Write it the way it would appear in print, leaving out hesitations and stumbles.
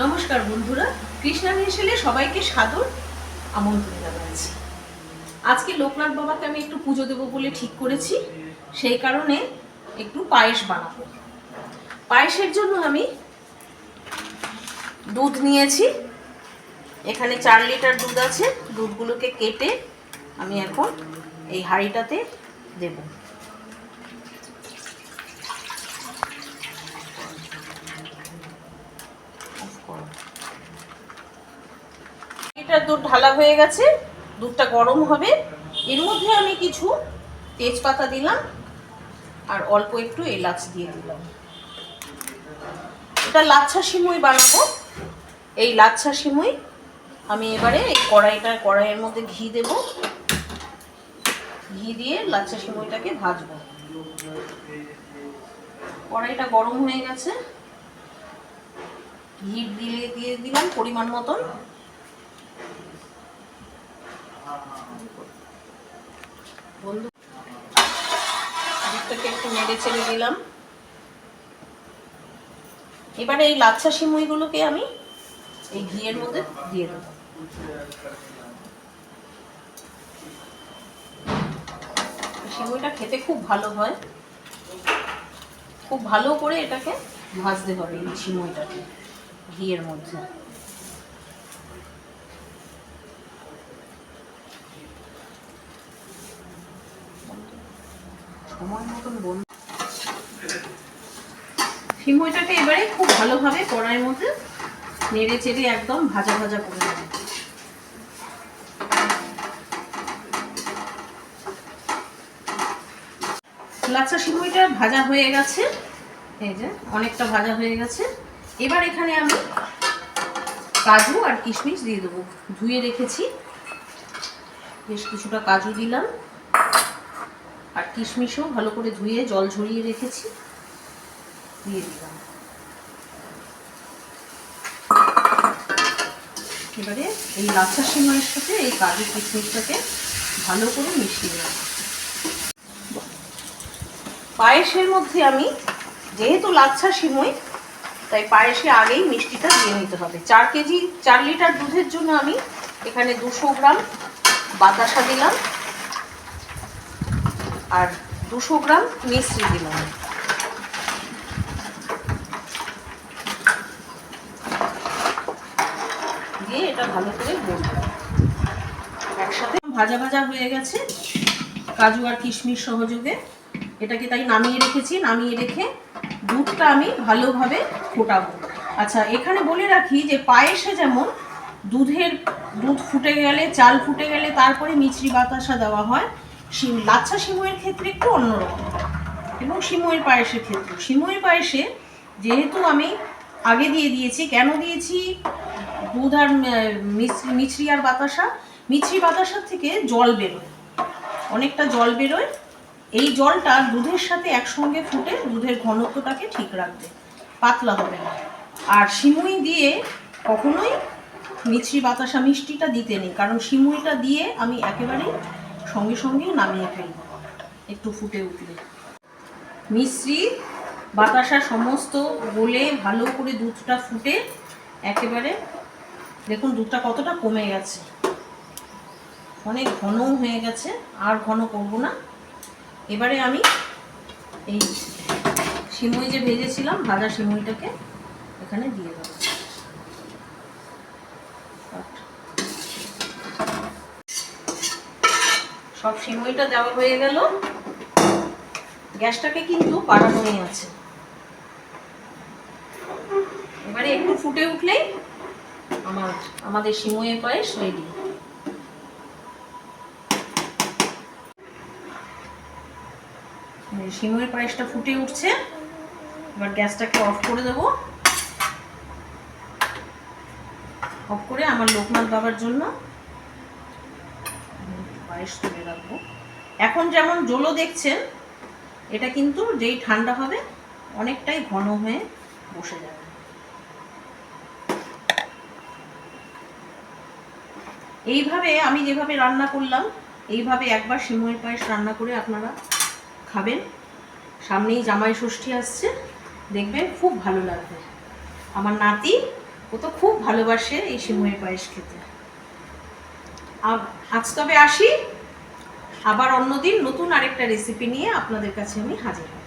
নমস্কার বন্ধুরা, কৃষ্ণা হেসেলে সবাইকে সাদর আমন্ত্রণ জানাচ্ছি। আজকে লোকনাথ বাবাকে আমি একটু পুজো দেবো বলে ঠিক করেছি, সেই কারণে একটু পায়েস বানাবো। পায়েসের জন্য আমি দুধ নিয়েছি, এখানে 4 লিটার দুধ আছে। দুধগুলোকে কেটে আমি এখন এই হাঁড়িটাতে দেব। দুধ ঢালা হয়ে গেছে, দুধটা গরম হবে। এর মধ্যে আমি কিছু তেজপাতা দিলাম আর অল্প একটু এলাচ দিয়ে দিলাম। এটা লাচ্ছা সিমুই বানাবো। এই লাচ্ছা সিমুই আমি এবারে এই কড়াইয়ের মধ্যে ঘি দেব। ঘি দিয়ে লাচ্ছা সিমুইটাকে ভাজবো। কড়াইটা গরম হয়ে গেছে, ঘি দিয়ে দিলাম পরিমাণ মতন। দুধটাকে একটু নেড়ে চেড়ে দিলাম। এবারে এই লাচ্ছা সিমুইগুলোকে আমি এই ঘিয়ের মধ্যে দিয়ে দেবো। সিমুইটা খেতে খুব ভালো হয়, খুব ভালো করে এটাকে ভাজতে হবে এই সিমুইটাকে ঘিয়ের মধ্যে। সময় মতন সিমুইটাকে এবারে খুব ভালোভাবে কড়াইয়ের মধ্যে নেড়ে চেড়ে একদম ভাজা ভাজা করে নেব। লাচ্ছা সিমুইটা ভাজা হয়ে গেছে, এই যে অনেকটা ভাজা হয়ে গেছে। এবার এখানে আমি কাজু আর কিশমিশ দিয়ে দেবো। ধুয়ে রেখেছি, বেশ কিছুটা কাজু দিলাম আর কিশমিশও ভালো করে ধুয়ে জল ঝরিয়ে রেখেছি, দিয়ে দিলাম। এবারে এই লাচ্ছা সিমুইয়ের সাথে এই কাজু কিশমিশটাকে ভালো করে মিশিয়ে দেব। পায়েসের মধ্যে আমি যেহেতু লাচ্ছা সিমুই, তাই পায়েসে আগেই মিষ্টিটা দিয়ে নিতে হবে। 4 লিটার দুধের জন্য আমি এখানে 200 গ্রাম বাতাসা দিলাম আর 200 গ্রাম মিশ্রি দিলাম। দিয়ে এটা ভালো করে গলবো একসাথে। ভাজা ভাজা হয়ে গেছে কাজু আর কিশমিশ সহযোগে, এটাকে তাই নামিয়ে রেখেছি। নামিয়ে রেখে দুধটা আমি ভালোভাবে ফোটাবো। আচ্ছা, এখানে বলে রাখি যে পায়েসে যেমন দুধ ফুটে গেলে, চাল ফুটে গেলে তারপরে মিছরি বাতাসা দেওয়া হয়, লাচ্ছা সিমুইয়ের ক্ষেত্রে একটু অন্যরকম। এবং সিমুইয়ের পায়েসের ক্ষেত্রে, সিমুইয়ের পায়েসে যেহেতু আমি আগে দিয়ে দিয়েছি, কেন দিয়েছি, দুধ আর মিছরি আর বাতাসা, মিছরি বাতাসার থেকে জল বেরোয়, অনেকটা জল বেরোয়। এই জলটা দুধের সাথে একসঙ্গে ফুটে দুধের ঘনত্বটাকে ঠিক রাখবে, পাতলা হবে না। আর সিমুই দিয়ে কখনোই মিছরি বাতাসা মিষ্টিটা দিতে নেই, কারণ সিমুইটা দিয়ে আমি একেবারেই সঙ্গে সঙ্গেই নামিয়ে ফেলব একটু ফুটে উঠলে। মিছরি বাতাসা সমস্ত গলে ভালো করে দুধটা ফুটে একেবারে দেখুন দুধটা কতটা কমে গেছে, অনেক ঘনও হয়ে গেছে, আর ঘন করব না। এবারে আমি এই সিমুই যে ভেজেছিলাম, ভাজা সিমুইটাকে এখানে দিয়ে দেবো। সব সিমুইটা দেওয়া হয়ে গেল। গ্যাসটাকে কিন্তু বাড়ানোই আছে। এবারে একটু ফুটে উঠলেই আমাদের সিমুইয়ের পায়েস রেডি। সিমুইয়ের পায়েসটা ফুটে উঠছে, এবার গ্যাসটাকে অফ করে দেবো। অফ করে আমার লোকনাথ বাবার জন্য পায়েস তুলে রাখবো। এখন যেমন জলো দেখছেন, এটা কিন্তু যেই ঠান্ডা হবে অনেকটাই ঘন হয়ে বসে যাবে। এইভাবে আমি যেভাবে রান্না করলাম, এইভাবে একবার সিমুইয়ের পায়েস রান্না করে আপনারা খাবেন। সামনেই জামাই ষষ্ঠী আসছে, দেখবেন খুব ভালো লাগবে। আমার নাতি ও তো খুব ভালোবাসে এই সিমইয়ের পায়েস খেতে। আজ তবে আসি, আবার অন্যদিন নতুন আরেকটা রেসিপি নিয়ে আপনাদের কাছে আমি হাজির হব।